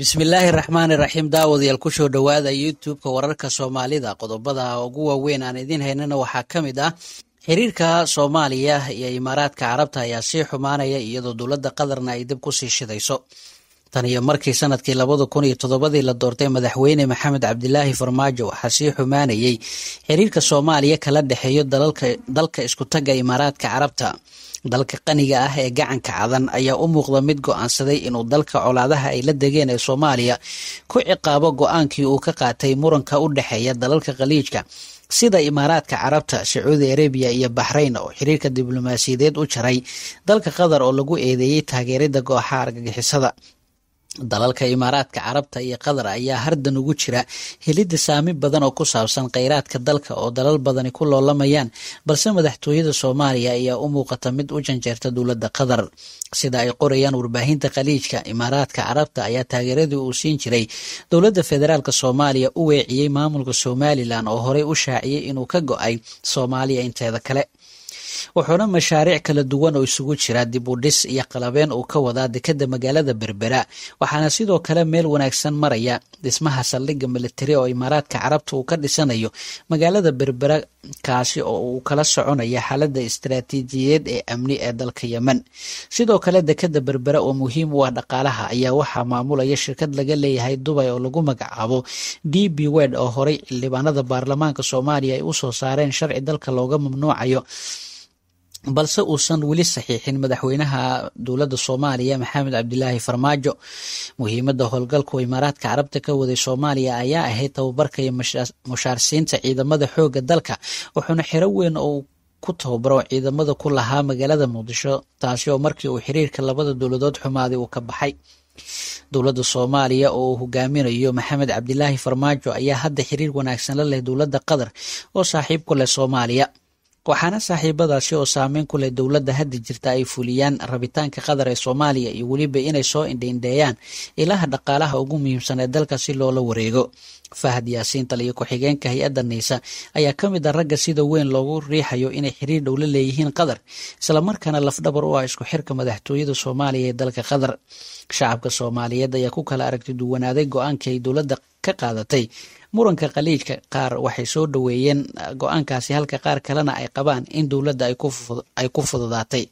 bismillaahi raxmaani raxiim daawadayaal kusoo dhowaada youtube-ka wararka soomaalida qodobada ugu waaweyn aan idiin haynana waxaa ka mid ah xiriirka soomaaliya iyo imaaraadka carabta ayaa sii xumaanaya iyadoo dowladda qatarna ay dib kusii shidayso tan iyo markii sanadkii 2007 la doortay madaxweyne maxamed cabdilaahi farmaajo waxaa sii xumaanayay xiriirka soomaaliya kala dhexeeyo dalka iskutaga imaaraadka carabta dalka qaniga ah ee gacanka cadan ayaa u muuqda mid go'aansaday inuu dalka colaadaha ay la degeen ee Soomaaliya ku ciqaabo go'aankii uu ka qaatay muranka u dhaxeeya dalalka khaliijka sida imaaraadka carabta, Sacuudi Arabia iyo Bahrain oo xiriirka diblomaasiyadeed u jaray dalka Qatar oo lagu eedeeyay taageerada kooxaha argagixisada. dalalka imaaraadka carabta iyo qatar ayaa hardan ugu jira helida saami badan oo ku saabsan kheyraadka dalka oo dalal badani ku loolamayaan balse madaxtooyada Soomaaliya ayaa u muuqata mid u janjeerta dowladda qatar sida ay qorayaan warbaahinta khaliijka. imaaraadka carabta ayaa taageeradii uu siin jiray dowladda federaalka Soomaaliya u weeciyay maamulka Somaliland oo horey u shaaciyay inuu ka go'ay Soomaaliya inteeda kale wuxuuna mashaariic kala duwan oo isugu jira dib u dhis iyo qalabeen uu ka wadaa dekada magaalada Berbera waxaana sidoo kale meel wanaagsan maraya dhismaha saldhigga militari oo imaaraadka carabta uu ka dhisanayo magaalada Berbera kaasi oo uu kala soconaya xaaladda istiraatiijiyadeed ee amni ee dalka Yemen. sidoo kale dekada Berbera oo muhiim u ah dhaqaalaha ayaa waxaa maamulaya shirkad laga leeyahay Dubai oo lagu magacaabo DP World oo horey xildhibaanada baarlamaanka Soomaaliya ay u soo saareen sharci dalka looga mamnuucayo balse uusan weli saxiixin madaxweynaha dowladda Soomaaliya maxamed cabdilaahi farmaajo. muhiimadda howlgalka imaaraadka carabta ka waday Soomaaliya ayaa ahayd tababarka iyo mushaarsiinta ciidamada xoogga dalka wuxuuna xiro weyn oo ku tababaro ciidamada ku lahaa magaalada Muqdisho taasi oo markii uu xiriirka labada dowladood xumaaday uu ka baxay. dowladda Soomaaliya oo hogaaminayo maxamed cabdilaahi farmaajo ayaa hadda xiriir wanaagsan la leh dowladda Qatar oo saaxiib ku leh Soomaaliya waxaana saaxiibadaasi oo saameyn ku leh dowladda hadda jirta ay fuliyaan rabitaanka Qatar ee Soomaaliya iyo weliba inay soo indheeyaan ilaha dhaqaalaha ugu muhiimsan ee dalka si loola wareego. Fahad Yaasiin taliye ku-xigeenka hay'adda NISA ayaa ka mid ah ragga sida weyn loogu riixayo inay xiriir dhow la leeyihiin Qatar isla markaana lafdhabar u ah isku xirka madaxtooyada Soomaaliya ee dalka Qatar. shacabka Soomaaliyeed ayaa ku kala aragti duwanaaday go'aankii ay dowladda ka qaadatay muranka khaliijka. qaar waxay soo dhaweeyeen go'aankaasi halka qaar kalena ay qabaan in dowladda ay ku fududaatay.